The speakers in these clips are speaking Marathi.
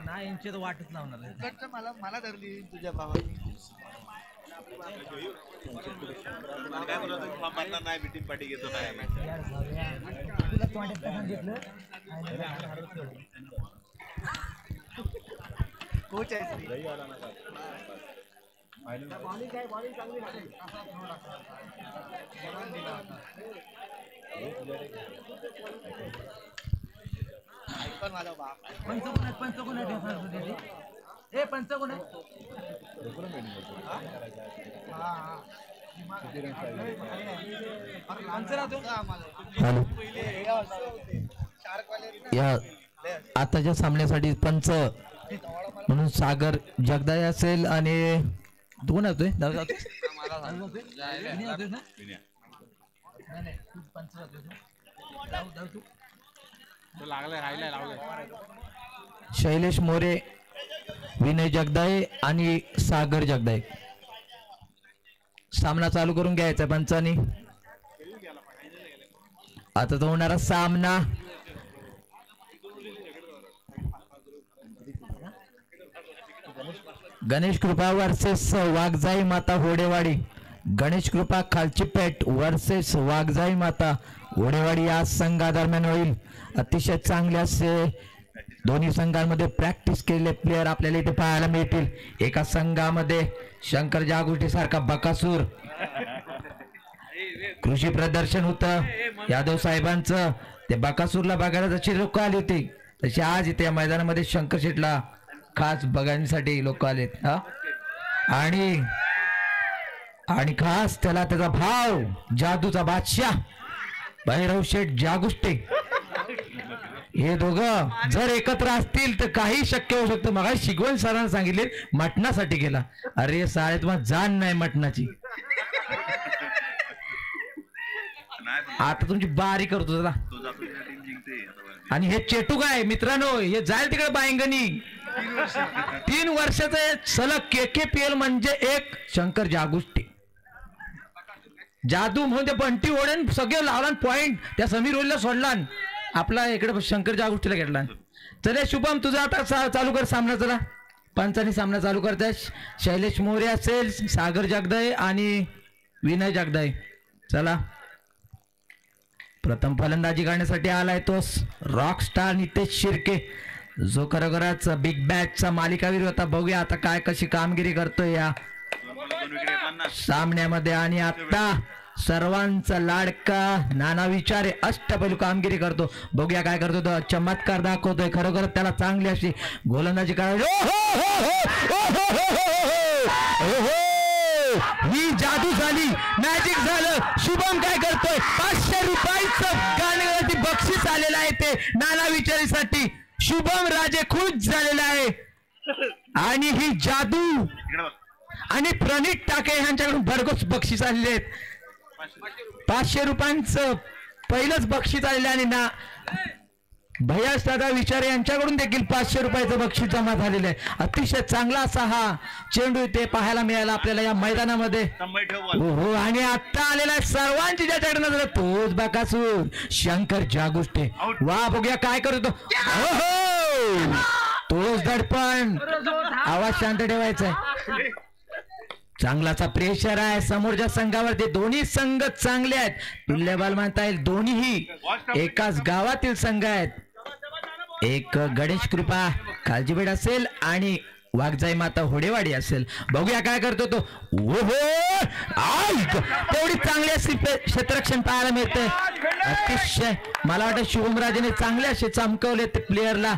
नाही यांची तर वाटच लावणार मला मला धरली तुझ्या भावाने. काय बोलतो नाही बिटिंग पार्टी घेतो नाही तुला तोंडात सांगितलं कोच आहे पंचगुण हे पंचगुण या आताच्या सामन्यासाठी पंच म्हणून सागर जगदाय असेल आणि दोन होतोय शैलेश मोरे, विनय जगदाय आणि सागर जगदाय. सामना चालू करून घ्यायचा पंचानी. आता तो होणारा सामना गणेश कृपा वर्सेस वाघजाई माता होडेवाडी. गणेश कृपा खालची पेठ वर्सेस वाघजाई माता होडेवाडी या संघादरम्यान होईल. अतिशय चांगले असे दोन्ही संघांमध्ये प्रॅक्टिस केलेले प्लेयर आपल्याला इथे पाहायला मिळतील. एका संघामध्ये शंकर जागुष्टी सारखा बकासूर कृषी प्रदर्शन होतं यादव साहेबांचं. ते बकासूरला बघायला जशी लोक आली होती तशी आज इथे या मैदानामध्ये शंकर शेठला खास बघण्यासाठी लोक आलेत. हा आणि खास त्याला त्याचा भाव जादूचा बादशाह भैरव शेठ जागुष्टे हे दोघं जर एकत्र असतील तर काही शक्य होऊ शकतं. मग शिकवण सरांना सांगितले मटणासाठी गेला. अरे साळे तुम्हाला जाण नाही मटणाची. आता तुमची बारी करतो जरा. आणि हे चेटू काय मित्रांनो हे जाईल तिकडे बायंगणी. 3 वर्षाचे सलग KKPL म्हणजे एक शंकर जागुष्टी जादू म्हणून ते बंटी ओढून सगळे लावला पॉइंट त्या समीर ओलीला सोडला आपला इकडे शंकर जागुष्टीला घेतला. चले शुभम तुझा आता चालू कर सामना. चला पंचानी सामना चालू करताय. शैलेश मोरे असेल, सागर जगदाय आणि विनय जगदाय. चला प्रथम फलंदाजी करण्यासाठी आलाय तो रॉक स्टार नितेश शिर्के जो खरोखरच बिग बॅटचा मालिकावीर होता. बघूया आता काय कशी कामगिरी करतोय या सामन्यामध्ये. आणि आता सर्वांचा लाडका नाना विचारे अष्टपैलू कामगिरी करतो. बघूया काय करतो तो. चमत्कार दाखवतोय खरोखर त्याला चांगली अशी गोलंदाजी करायची. ही जादू झाली, मॅजिक झालं. शुभम काय करतोय 500 रुपयाचं गाण्यावरती बक्षीस आलेलं आहे ते नाना विचारीसाठी. शुभम राजे खुश झालेला आहे. आणि ही जादू आणि प्रणित टाके यांच्याकडून भरघोस बक्षीस आलेले आहेत. 500 रुपयांचं पहिलंच बक्षीस आलेलं आणि ना भैया दादा विचारे यांच्याकडून देखील 500 रुपयाचं बक्षीस जमा झालेलं आहे. अतिशय चांगला असा हा चेंडू ते पाहायला मिळाला आपल्याला या मैदानामध्ये. हो आणि आता आलेला आहे सर्वांची ज्याच्याकडे नजर तोच बकासूर शंकर जागुष्टे. वा बघूया काय करतो. तोच दडपण आवाज शांत ठेवायचा आहे. चांगलाचा प्रेशर आहे समोरच्या संघावरती. दोन्ही संघ चांगले आहेत. तुल्यबल म्हणता येईल. दोन्हीही एकाच गावातील संघ आहेत. एक गणेश कृपा कालजीबेड असेल आणि वाघजाई माता होडेवाडी असेल. बघूया काय करतो तो. तेवढी चांगली अशी क्षेत्ररक्षण पाहायला मिळते. अतिशय मला वाटतं शुभमराजेने चांगले असे चमकवले ते प्लेयरला.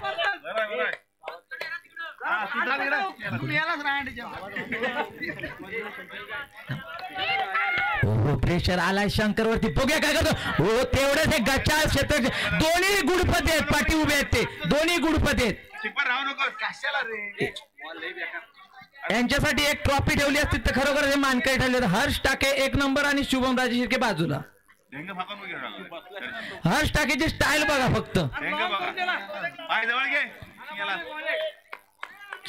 प्रेशर आलाय शंकर वरती. बघूया काय करतो. हो तेवढेच हे गच्चा क्षेत्र दोन्ही गुडपते आहेत. पाठी उभे आहेत ते दोन्ही गुडपते आहेत. यांच्यासाठी एक ट्रॉफी ठेवली असती तर खरोखर हे मानकरी ठरले. हर्ष टाके 1 नंबर आणि शुभम राजे शिर्के बाजूला. हर्ष टाकेची स्टाईल बघा फक्त.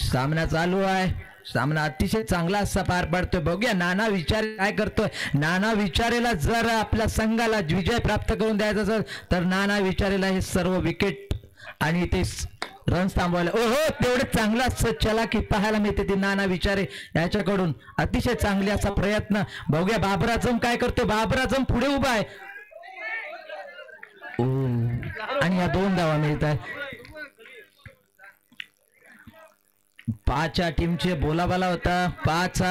सामना चालू आहे. सामना अतिशय चांगला असा पार पडतोय. बघूया नाना विचारे काय करतोय. नाना विचारेला जर आपल्या संघाला विजय प्राप्त करून द्यायचा असेल तर नाना विचारेला हे सर्व विकेट आणि ते रन्स थांबवायला ओहो तेवढे चांगला चलाकी पाहायला मिळते ते नाना विचारे याच्याकडून अतिशय चांगले असा प्रयत्न. बघूया बाबर आझम काय करतो. बाबर आझम पुढे उभा आहे आणि या 2 धावा मिळत आहे. 5 टीमचे बोलाबाला होता. 5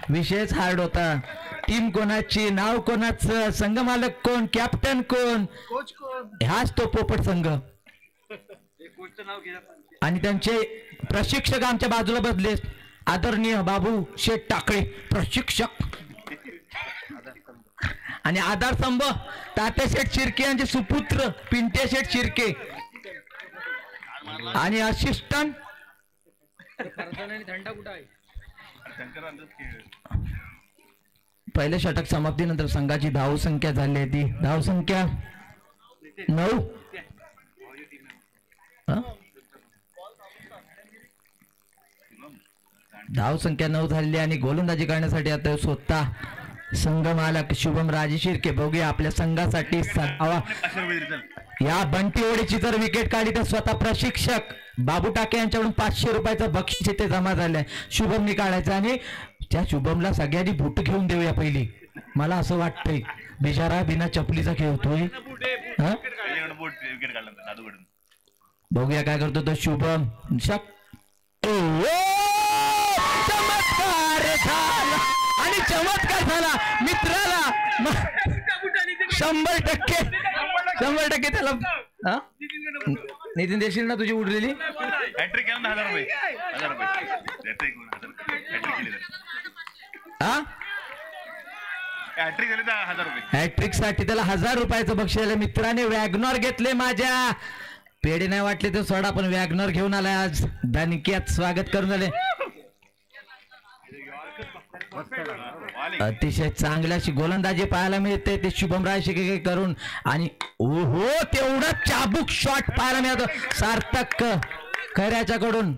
विषयच हार्ड होता. टीम कोणाची, नाव कोणाचं, संघ मालक कोण, कॅप्टन कोण, कोच कोण? ह्याच तो पोपट संघ. आणि त्यांचे प्रशिक्षक आमच्या बाजूला बसले. आदरणीय बाबू शेठ टाकळे प्रशिक्षक आणि आधारस्तंभ तात्याशेठ शिर्के यांचे सुपुत्र पिंटे शेठ शिर्के आणि असिस्टंट पहिले षटक समाप्तीनंतर संघाची धावसंख्या झाली आहे ती धावसंख्या 9. धावसंख्या 9 झालेली आणि गोलंदाजी करण्यासाठी आता स्वतः संघ मालक शुभम राजे शिर्के. बघूया आपल्या संघासाठी या बंटी ओढीची जर विकेट काढली तर स्वतः प्रशिक्षक बाबू टाके यांच्याकडून 500 रुपयाचं बक्षीस इथे जमा झालंय. शुभमनी काढायचं आणि त्या शुभमला सगळ्यांनी बूट घेऊन देऊया पहिली. मला असं वाटतंय बिचारा बिना चपलीचा खेळतोय. बघूया काय करतो तो शुभम. चमत्कार झाला आणि चमत्कार झाला मित्राला 100% त्याला. नितीन देशील ना तुझी उडलेली हॅट्रिक साठी त्याला 1000 रुपयाचं बक्षीस आलं. मित्राने वॅगनॉर घेतले. माझ्या पेढे नाही वाटले तर सोडा पण वॅगनॉर घेऊन आलाय आज. दणक्यात स्वागत करून आले. अतिशय चांगल्याशी गोलंदाजी पाहायला मिळते ते शुभम राय शिर्के करून आणि ओहो तेवढा चाबूक शॉट पाहायला मिळतो सार्थक खैऱ्याच्याकडून.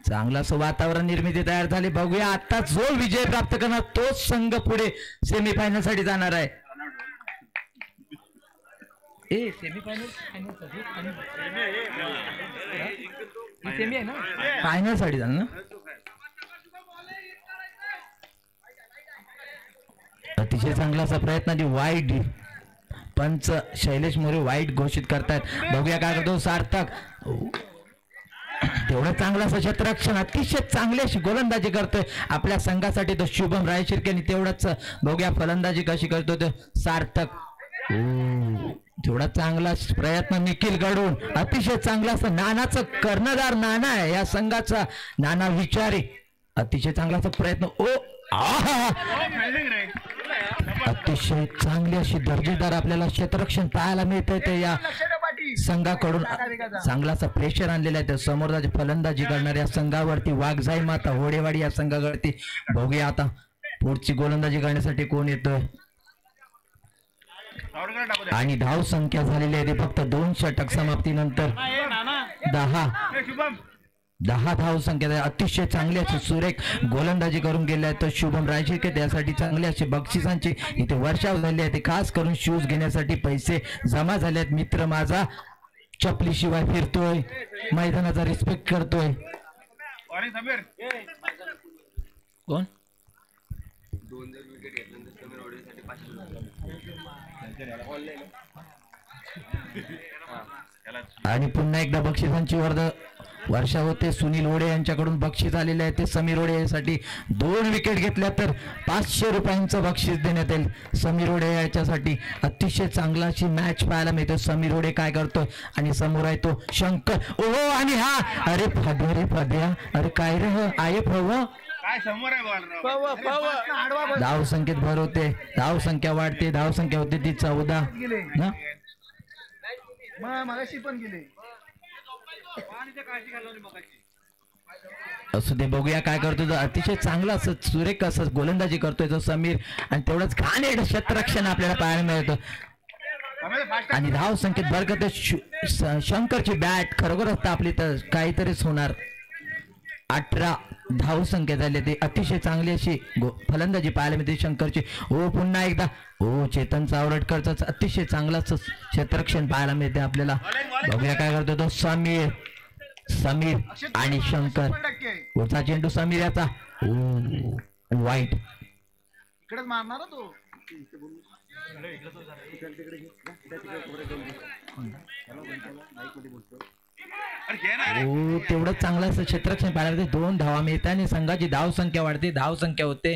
चांगलं असं वातावरण निर्मिती तयार झाली. बघूया आता जो विजय प्राप्त करणार तोच संघ पुढे सेमीफायनल साठी जाणार आहे. फायनल साठी जाणार ना. अतिशय चांगला असा प्रयत्न वाईट पंच शैलेश मोरे वाईट घोषित करतायत. बघूया काय करतो सार्थक. तेवढं चांगलं असं क्षेत्ररक्षण अतिशय चांगली अशी गोलंदाजी करतोय आपल्या संघासाठी तो शुभम राय शिर्के. आणि तेवढंच बघूया फलंदाजी कशी करतो तो सार्थक. तेवढा चांगला प्रयत्न निखिल कडून. अतिशय चांगला असं नानाचं कर्णधार नाना आहे या संघाचा नाना विचारे. अतिशय चांगला असा प्रयत्न. अतिशय चांगली अशी दर्जेदार आपल्याला क्षेत्ररक्षण पाहायला मिळतंय ते या संघाकडून. चांगलासा प्रेशर आणलेला आहे त्या समोरची फलंदाजी करणाऱ्या संघावरती. वाघजाई माता होडेवाडी या संघावरती. बघूया आता पुढची गोलंदाजी करण्यासाठी कोण येतोय. आणि धाव संख्या झालेली आहे फक्त 2 षटक समाप्तीनंतर 10 धाव संख्या. अतिशय चांगली अशी सुरेख गोलंदाजी करून गेले आहेत तर शुभम राय शिर्के. त्यासाठी चांगले असे बक्षिसांची इथे वर्षाव झाली आहे. खास करून शूज घेण्यासाठी पैसे जमा झाले आहेत. मित्र माझा चपली शिवाय फिरतोय मैदानाचा रिस्पेक्ट करतोय. कोण आणि पुन्हा एकदा बक्षिसांची वर्षा होते. सुनील ओढे यांच्याकडून बक्षीस आलेले आहे ते समीर ओढे यासाठी 2 विकेट घेतल्या तर 500 रुपयांचं बक्षीस देण्यात येईल समीर ओढे याच्यासाठी. अतिशय चांगला अशी मॅच पाहायला मिळते. समीर ओढे काय करतोय आणि समोर आहे तो शंकर. ओहो आणि हा अरे फद्या रे फद्या. अरे काय रे आहे फव. धाव संख्येत भर होते. धाव संख्या वाढते. धाव संख्या होते ती 14 ना. असू दे. बघूया काय करतो. अतिशय चांगला असं सुरेख असं गोलंदाजी करतोय तो समीर. आणि तेवढंच घाणे क्षेत्ररक्षण आपल्याला पाहायला मिळतं. आणि धाव संख्येत भर करते. शंकरची बॅट खरोखर असतं आपली तर काहीतरीच होणार. 18 धाव संख्या झाली ते अतिशय चांगली अशी फलंदाजी पाहायला मिळते शंकरची. ओ पुन्हा एकदा ओ चेतन चावरटकरचा अतिशय चांगलाच क्षेत्ररक्षण पाहायला मिळते आपल्याला. बघूया काय करतो तो समीर आणि शंकर. पुढचा चेंडू समीर याचा वाईट. इकडेच मारणार तो. तेवढं चांगलं असं क्षेत्ररक्षण पाहायला मिळते. 2 धावा मिळतात आणि संघाची धाव संख्या वाढते. धाव संख्या होते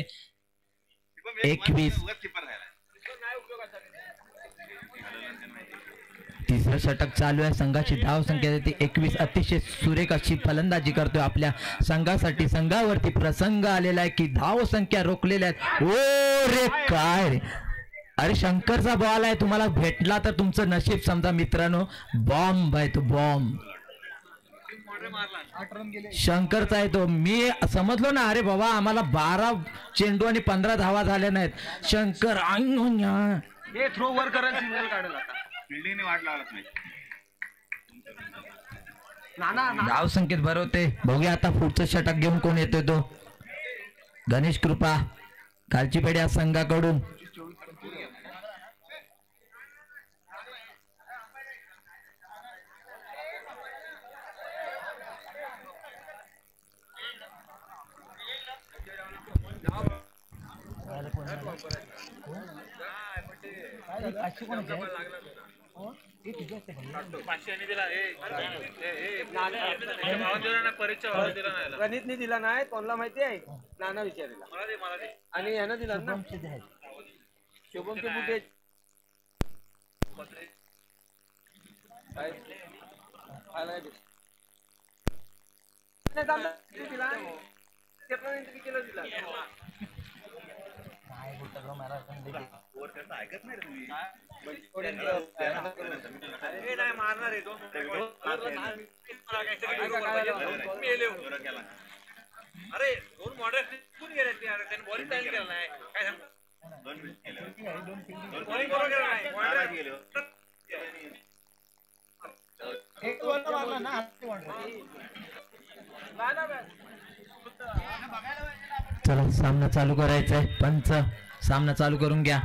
21. तिसरं षटक चालू आहे. संघाची धाव संख्या देते 21. अतिशय सुरेख अशी फलंदाजी करतोय आपल्या संघासाठी. संघावरती प्रसंग आलेला आहे की धाव संख्या रोखलेल्या आहेत. ओ रे काय रे, अरे शंकरचा बॉल आहे, तुम्हाला भेटला तर तुमचं नशीब समजा मित्रांनो. बॉम्ब आहे तो, बॉम्ब शंकरचा आहे तो. मी समजलो ना, अरे बाबा आम्हाला 12 चेंडू आणि 15 धावा झाल्या नाहीत. शंकर हे थ्रो वर करा, सिग्नल काढेल आता. फिल्डिंगने वाट लावत नाही. धाव संकेत भरवते. बघूया आता पुढचं षटक घेऊन कोण येतोय तो. गणेश कृपा कालची पेढी या संघाकडून. गणितने दिला नाही, कोणाला माहिती आहे, नाना विचारला आणि ह्यानं दिला ना शुभम के बुटे. ऐकत नाही तुम्ही. मारणार आहे अरे 2 मॉडर्न गेले त्यांनी बॉलिंग चालू केलं नाही काय सांगतो. चला सामना चालू करायचा आहे. पंच सामना चालू करून घ्या.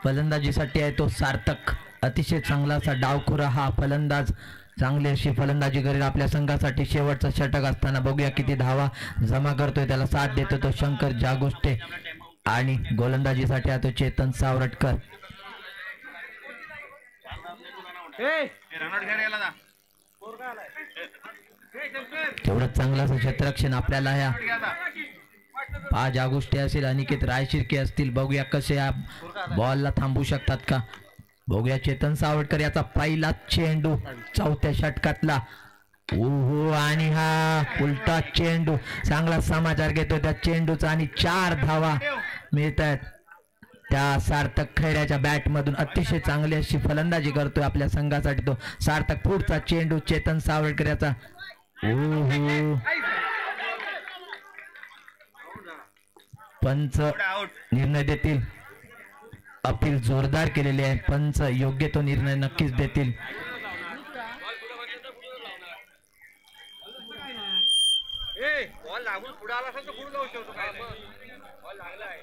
फलंदाजीसाठी आहे तो सार्थक. अतिशय चांगला असा डावखुरा हा फलंदाज. चांगली अशी फलंदाजी करेल आपल्या संघासाठी. शेवटचा षटक असताना बघूया किती धावा जमा करतोय. त्याला साथ देतो तो शंकर जागोष्टे आणि गोलंदाजीसाठी आहे तो चेतन सावरटकर. तेवढं चांगलं असं क्षेत्ररक्षण आपल्याला ह्या 5 ऑगस्ट असेल, अनिकेत रायशिर्के असतील. बघूया कसे या बॉलला थांबू शकतात का. बघूया चेतन सावरटकर याचा पहिला चेंडू 4थ्या षटकातला. ओहो आणि हा उलटा चेंडू. चांगला समाचार घेतो त्या चेंडूचा आणि 4 धावा मिळत आहेत त्या सार्थक खैऱ्याच्या बॅट मधून. अतिशय चांगली अशी फलंदाजी करतोय आपल्या संघासाठी तो सार्थक. पुढचा चेंडू चेतन सावरटकर याचा. ओहो पंच निर्णय देतील. अपील जोरदार केलेले आहे. पंच योग्य तो निर्णय नक्कीच देतील. बॉल लागून पुढे आला असेल तर पुढे जाऊ शकतो. काय बॉल लागलाय.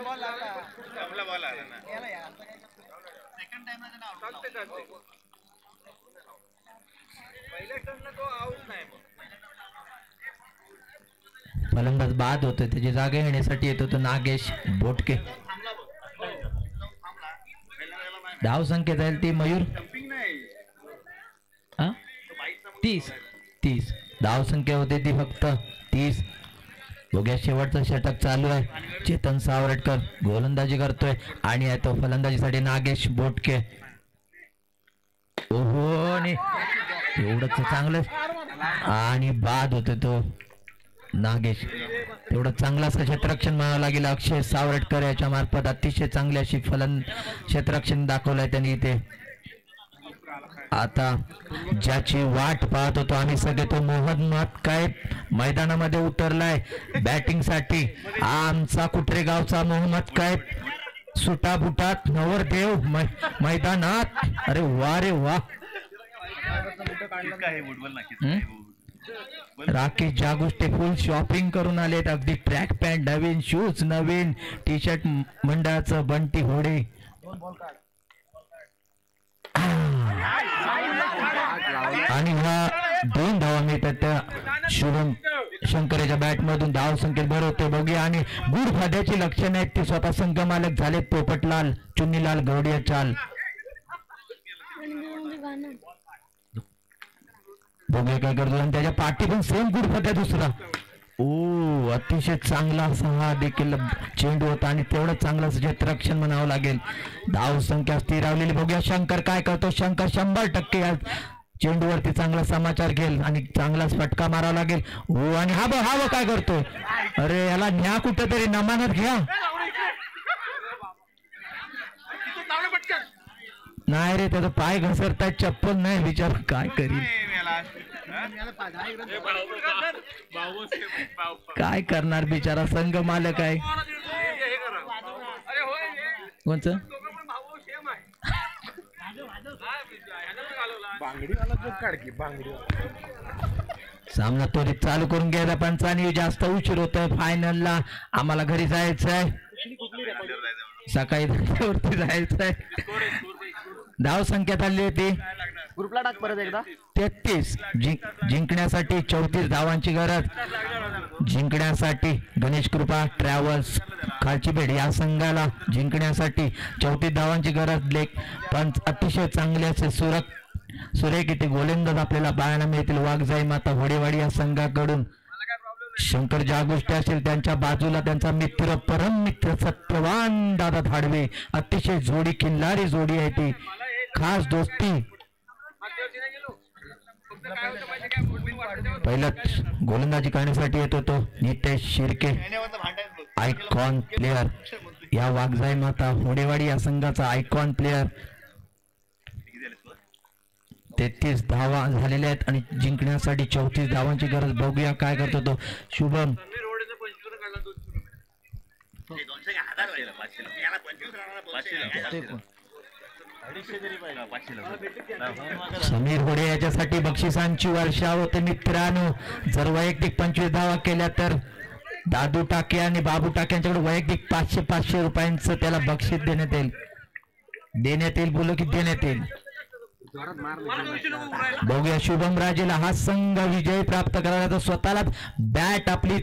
बॉल लागला. बॉल आला ना. सेकंड टाइम पहिल्या टर्नला तो आऊट नाही. फलंदाज बाद होतोय, त्याची जागा येण्यासाठी येतो तो नागेश बोटके. धाव संख्या जाईल ती मयूर 30 धाव संख्या होते ती फक्त 30. बघूया शेवटचं षटक चालू आहे. चेतन सावरटकर गोलंदाजी करतोय आणि आहे तो फलंदाजीसाठी नागेश बोटके. ओहो एवढंच चांगलं आणि बाद होतो तो नागेश. तेवढं चांगलं असं क्षेत्ररक्षण म्हणावं लागेल अक्षय सावरटकर याच्या मार्फत. अतिशय चांगली अशी क्षेत्ररक्षण दाखवलंय त्यांनी इथे. आता ज्याची वाट पाहत होतो आम्ही सगळे तो मोहम्मद काय मैदानामध्ये उतरलाय बॅटिंग साठी. आमचा कुत्रे गावचा मोहम्मद काय सुटाबुटात नवरदेव मैदानात. अरे वा रे वा. राकेश जागुष्टे फुल शॉपिंग करून आलेत. अगदी ट्रॅक पॅन्ट नवीन, शूज नवीन, टी शर्ट मंडळाचं बंटी होडे. आणि ह्या 2 धावा मिळतात त्या शुभम शंकरच्या बॅट मधून. धाव संख्येत भर होते बघूया. आणि गुड फाद्याची लक्षणे आहेत ती स्वतः संघ मालक झाले पोपटलाल चुन्नीलाल गौडिया चाल. बघूया काय करतो. आणि त्याच्या पाठी पण सेम गुड फाद्या दुसरा. ओ अतिशय चांगला असा हा देखील चेंडू होता आणि तेवढं चांगलं क्षेत्ररक्षण म्हणावं लागेल. धाव संख्या स्थिरावलेली. बघूया शंकर काय करतो. शंकर 100% या चेंडूवरती चांगला समाचार घेईल आणि चांगलाच फटका मारावा लागेल. हो आणि हा काय करतोय. अरे याला न्या कुठं तरी नमानत घ्या. नाही रे त्याचा पाय घसरताय, चप्पल नाही. विचार काय करील, काय करणार बिचारा संघ मालक आहे. कोणचं सामना त्वरित चालू करून घ्यायला पंचांनी. जास्त उशीर होतोय फायनलला. आम्हाला घरी जायचंय, सकाळी वरती जायचंय. धाव संख्या चालली होती ग्रुपला टाक परत एकदा. 33. जिंकण्यासाठी 34 धावांची गरज. जिंकण्यासाठी गणेश कृपा ट्रॅव्हल्स खालची भेट या संघाला जिंकण्यासाठी 34 धावांची गरज. लेख पंच अतिशय चांगले असे सुरेख इथे गोलंदाज आपल्याला पाहायला मिळतील. वाघजाई माता होडेवाडी या संघाकडून. शंकर ज्या गोष्टी असेल त्यांच्या बाजूला त्यांचा मित्र परम मित्र सत्यवान दादा धाडवे. अतिशय जोडी किल्लारी जोडी आहे ती, खास दोस्ती. पहिलंच गोलंदाजी करण्यासाठी येतो तो नितेश शिर्के, आयकॉन प्लेयर या वाघजाई माता होडेवाडी या संघाचा आयकॉन प्लेयर. 33 धावा झालेल्या आहेत आणि जिंकण्यासाठी 34 धावांची गरज. बघूया काय करतो तो शुभम. समीर होडे याच्यासाठी बक्षिसांची वर्षा होते मित्रांनो. जर वैयक्तिक 25 धावा केल्या तर दादू टाके आणि बाबू टाके यांच्याकडे वैयक्तिक 500 रुपयांचं त्याला बक्षीस देण्यात येईल. बोलो की देण्यात येईल. बघूया शुभम राजेला हा संघ विजय प्राप्त करायला तर स्वतःला बॅट आपली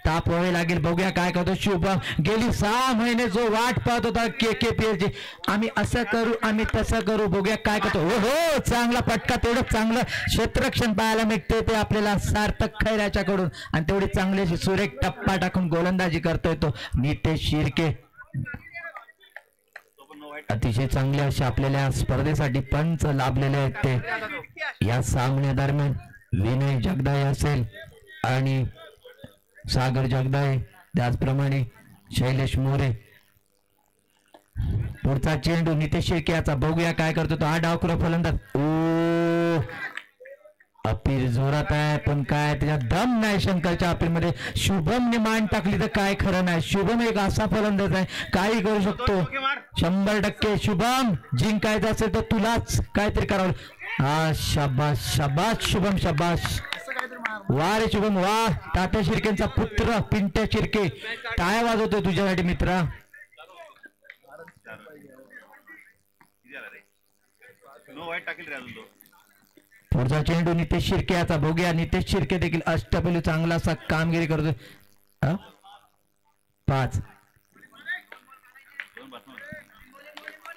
तापवावी लागेल. बघूया काय करतो शुभम. गेली 6 महिने जो वाट पाहत होता KKPL आम्ही असं करू आम्ही तसं करू. बघूया काय करतो. हो चांगला फटका. तेवढं चांगलं क्षेत्ररक्षण पाहायला मिळते ते आपल्याला सार्थक खैर याच्याकडून. आणि तेवढी चांगली अशी सुरेख टप्पा टाकून गोलंदाजी करतोय तो नितेश शिर्के. अतिशय चांगले असे आपल्याला स्पर्धेसाठी पंच लाभलेले आहेत ते. या सामन्यादरम्यान विनय जगदाळे असेल आणि सागर जगदाळे, त्याचप्रमाणे शैलेश मोरे. पुढचा चेंडू नितेश शिर्के याचा. बघूया काय करतो तो. हा डावखुरा फलंदाज. ओ अपील जोरात आहे पण काय त्याच्यात दम नाही शंकरच्या अपील मध्ये. शुभमने मान टाकली तर काय खरं नाही. शुभम एक असा फलंदाज आहे काही करू शकतो 100%. शुभम जिंकायचं असेल तर तुलाच काहीतरी करावं. हा शाबाश शाबाश शुभम शाबाश. वा रे शुभम वा. तात्या शिर्केंचा पुत्र पिंट्या शिर्के टाळ्या वाजवतोय तुझ्यासाठी मित्रा. नो वाईट टाकेल रे अजून तो. पुढचा चेंडू नितेश शिर्के याचा बघूया. नितेश शिर्के देखील अष्टपैलू चांगला असा कामगिरी करतो. 5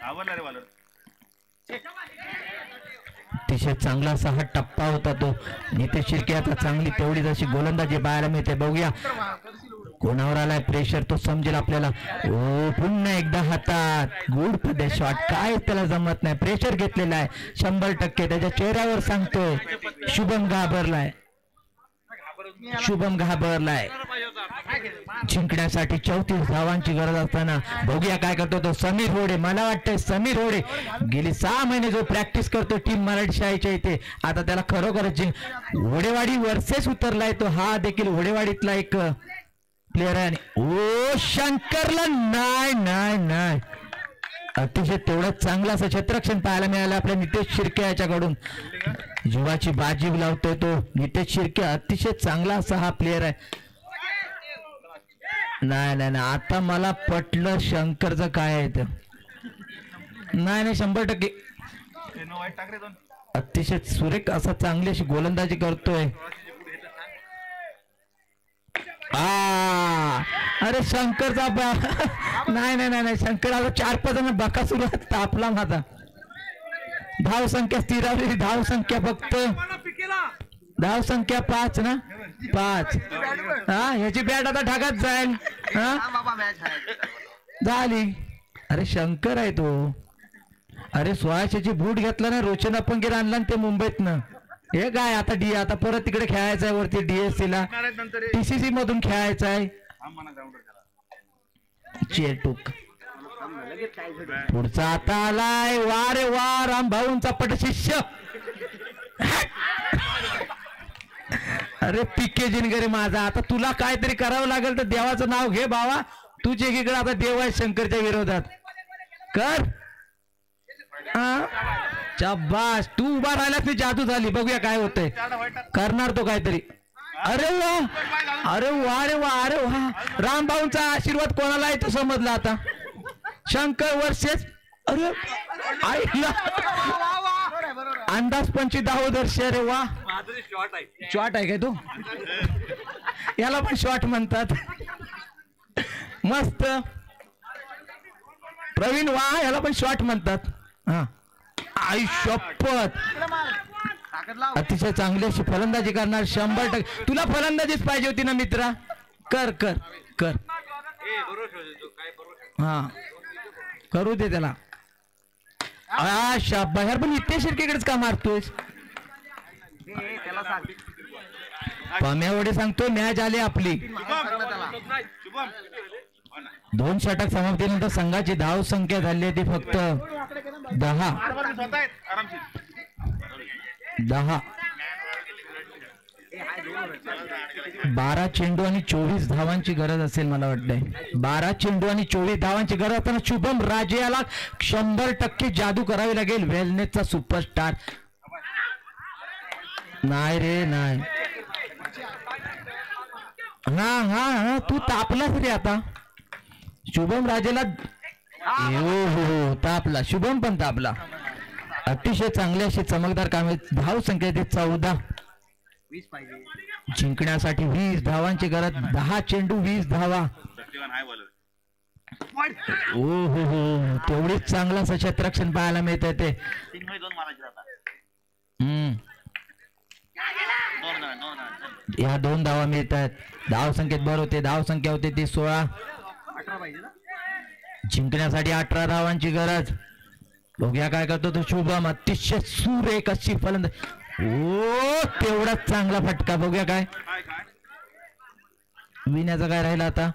आवडला रे वालर. अतिशय चांगला असा हा टप्पा होता तो. नितेश शिर्के आता चांगली तेवढीच अशी गोलंदाजी पाहायला मिळते. बघूया कोणावर आलाय प्रेशर तो समजेल आपल्याला. ओ पुन्हा एकदा हातात गुड पदे शॉट. काय त्याला जमत नाही. प्रेशर घेतलेला आहे 100%. त्याच्या चेहऱ्यावर सांगतोय. शुभम घाबरलाय. शुभम घाबरलाय. जिंकण्यासाठी 34 धावांची गरज असताना बघूया काय करतो तो समीर होडे. मला वाटतंय समीर होडे गेली 6 महिने जो प्रॅक्टिस करतो टीम मराठी शाळेच्या इथे, आता त्याला खरोखरच होडेवाडी वर्सेस उतरलाय तो. हा देखील होडेवाडीतला एक प्लेयर आहे. ओ शंकरला नाही नाही नाही. अतिशय तेवढंच चांगलं असं क्षेत्ररक्षण पाहायला मिळालं आपल्या नितेश शिर्के याच्याकडून. जीवाची बाजी लावतोय तो नितेश शिर्के. अतिशय चांगला असा हा प्लेयर आहे. नाही नाही नाही आता मला पटलं शंकरचं काय आहे ते. नाही नाही 100%. नो वाईट टाक रे 2. अतिशय सुरेख असा चांगली अशी गोलंदाजी करतोय. अरे शंकरचा नाही नाही नाही शंकर आता 4-5 जण बका सुरू तापला माझा. धाव संख्या स्थिरावली. धाव संख्या फक्त धाव संख्या 5 ना 5. ह्याची बॅट आता ढगात जाईल. झाली. अरे शंकर आहे तो. अरे 1600ची बूट घेतला ना रोशन अपंगीर आणला ते मुंबईतनं. हे काय आता आता परत तिकडे खेळायचं आहे वरती DSC ला. TCC मधून खेळायचं आहे. चेटूक पुढचा आता आलाय. वा रे वा राम भाऊंचा पट शिष्य. अरे पिके जिनगरे माझा. आता तुला काहीतरी करावं लागेल तर देवाचं नाव घे बाबा. तुझे एकीकडे आता देव आहे शंकरच्या विरोधात. कर शाबास. तू उभा राहिलास ती जादू झाली. बघूया काय होतंय. करणार तो काहीतरी. अरे वा अरे वा रे वा अरे वा. रामभाऊंचा आशीर्वाद कोणाला आहे तो समजला आता. शंकर वर्सेस अरे ऐकला अंदाज 25 धावदर्श. अरे वा शॉट आहे काय तो. याला पण शॉट म्हणतात. मस्त प्रवीण वा याला पण शॉट म्हणतात. हा आई शपथ. अतिशय चांगली अशी फलंदाजी करणार 100%. तुला फलंदाजीच पाहिजे होती ना मित्रा. कर कर कर. हा करू दे त्याला. बाहेर पण नितेश शिर्केकडेच का मारतोयस. पाम्यावडे सांगतो मॅच आली आपली. 2 षटक समाप्तीनंतर संघाची धाव संख्या झाली आहे ती फक्त 10. 12 चेंडू आणि 24 धावांची गरज असेल मला वाटतंय. 12 चेंडू आणि 24 धावांची गरज असताना शुभम राजे याला 100% जादू करावी लागेल. वेलनेसचा सुपरस्टार. नाही रे नाही. हा तू तापलास रे आता. शुभम राजेला हो तापला. शुभम पण तापला. अतिशय चांगली अशी चमकदार कामे. धाव संख्या 14. जिंकण्यासाठी 20 धावांची गरज. 10 चेंडू 20 धावा. हो तेवढीच चांगलं असं क्षेत्ररक्षण पाहायला मिळत ते. या 2 धावा मिळतात. धाव संख्येत भर होते. धाव संख्या होते ती 16. जिंकण्यासाठी 18 धावांची गरज. बघूया काय करतो तो शुभम. अतिशय सुरेख अशी फलंदाजी. ओ तेवढाच चांगला फटका. बघूया काय विण्याचा काय राहिला आता.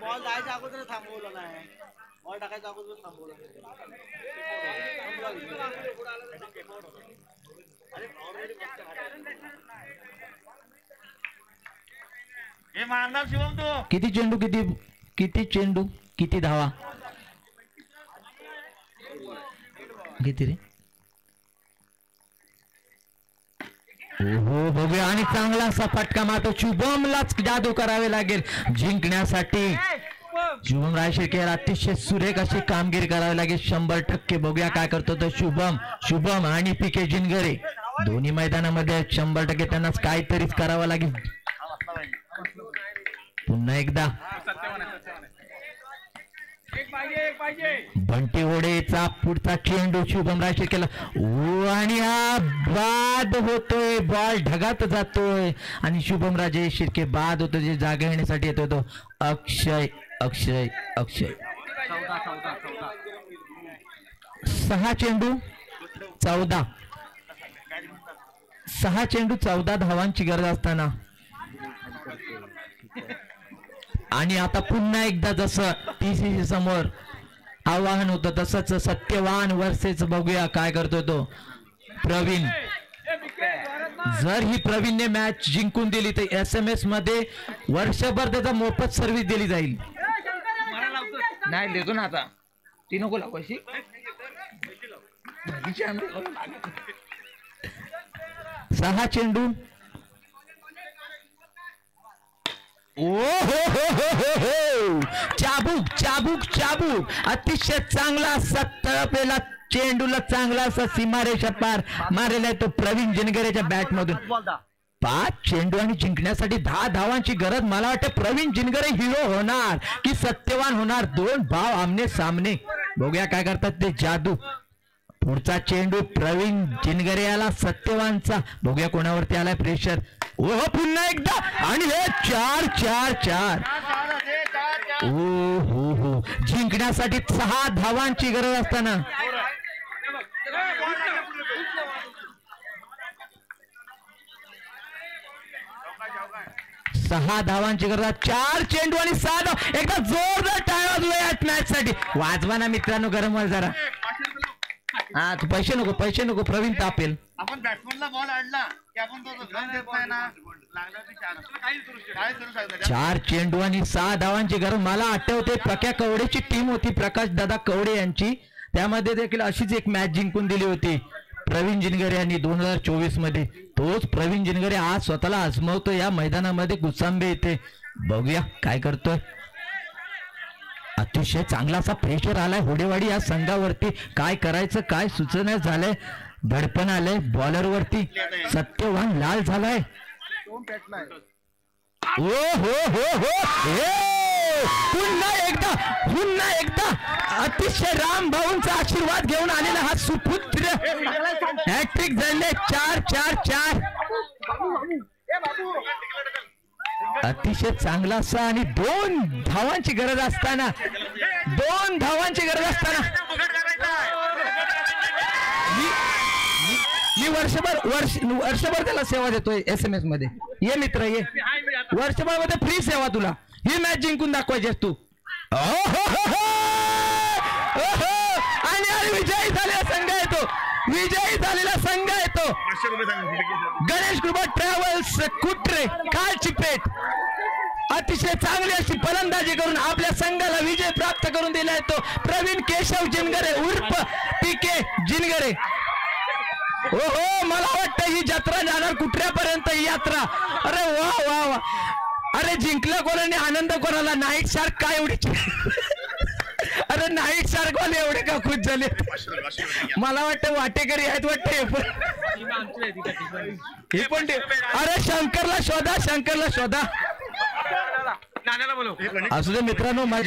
बॉल जायच्या अगोदर थांबवलं नाही. बॉल टाकायच्या अगोदर थांबवलं. किती चेंडू किती चेंडू किती धावा किती रे. हो बघूया आणि चांगला असा फटका मारतो. शुभमलाच जादू करावे लागेल जिंकण्यासाठी. शुभम रायशेळके अतिशय सुरेख अशी कामगिरी करावी लागेल 100%. बघूया काय करतो तो शुभम आणि पीके जिनगरे दोन्ही मैदानामध्ये 100% त्यांना काहीतरीच करावं लागेल. पुन्हा एकदा बंटी होडेचा पुढचा चेंडू शुभम रायशेळकेला आणि हा बाद होतोय. बॉल ढगात जातोय आणि शुभम राजे शिर्के बाद होतो. जे जागा येण्यासाठी येतोय तो अक्षय. 6 चेंडू 14 धावांची गरज असताना आणि आता पुन्हा एकदा जसं TCC समोर आवाहन होतं तसंच सत्यवान वर्सेस बघूया काय करतो तो प्रवीण. जर ही प्रवीणने मॅच जिंकून दिली तर SMS मध्ये वर्षभर त्याचा मोफत सर्व्हिस दिली जाईल. नाही देतो ना आता ती नको लागू अशी. 6 चेंडू चाबूक अतिशय चांगला असा तळपलेला चेंडूला चांगला असा सीमारेषा पार मारलेला आहे तो प्रवीण जिनगरेच्या बॅट मधून. 5 चेंडू आणि जिंकण्यासाठी 10 धावांची गरज. मला वाटतं प्रवीण जिनगरे हिरो होणार की सत्यवान होणार. 2 भाव आमने सामने. बघूया काय करतात ते जादू. पुढचा चेंडू प्रवीण जिनगरे याला सत्यवानचा. बघूया कोणावरती आलाय प्रेशर. पुन्हा एकदा आणि हे 4 हो जिंकण्यासाठी 6 धावांची गरज असताना 6 धावांची गरज. 4 चेंडू आणि 6 धाव. एकदा जोरदार टाळ्या वाजवूया मॅच साठी. वाजवा ना मित्रांनो गरम व्हाल जरा. हा तू पैसे नको प्रवीण तापेल. आपण बॅट्समनला बॉल आणला की आपण तो रन देत नाही ना. लागला की 4 चेंडू आणि 6 धावांची गरज. मला आठवते प्रख्या कवडेची टीम होती प्रकाश दादा कवडे यांची. त्यामध्ये देखील अशीच एक मॅच जिंकून दिली होती प्रवीण जिनगरे यांनी 2024 मध्ये. तोच प्रवीण जिनगरे आज स्वतःला आजमावतो या मैदानामध्ये गुसांबे येते. बघूया काय करतोय. अतिशय चांगला असा प्रेशर आलाय होडेवाडी या संघावरती. काय करायचं काय सुचना झालंय. धडपण आलंय बॉलर वरती. सत्यवान लाल झालाय. पुन्हा एकदा अतिशय राम भाऊंचा आशीर्वाद घेऊन आलेला हा सुपुत्र हॅट्रिक झाले. 4 अतिशय चांगला असा आणि 2 धावांची गरज असताना मी वर्षभर त्याला सेवा देतोय SMS मध्ये. ये मित्र ये वर्षभर मध्ये फ्री सेवा तुला. ही मॅच जिंकून दाखवायची तू. आणि विजयी झालेला संघ येतो गणेश कृपा ट्रॅव्हल्स कुट्रे कालची पेठ. अतिशय चांगली अशी फलंदाजी करून आपल्या संघाला विजय प्राप्त करून दिला येतो प्रवीण केशव जिनगरे उर्फ PK जिनगरे. मला वाटतं ही जत्रा जाणार कुठऱ्यापर्यंत ही यात्रा. अरे वा अरे जिंकला कोणाने आनंद कोणाला. नाईट शार्क काय एवढी अरे नाईट शार्क वाले एवढे का खुश झाले. मला वाटतं वाटेकरी आहेत वाटते हे पण. अरे शंकरला शोधा नाण्याला बोलव. असू दे मित्रांनो.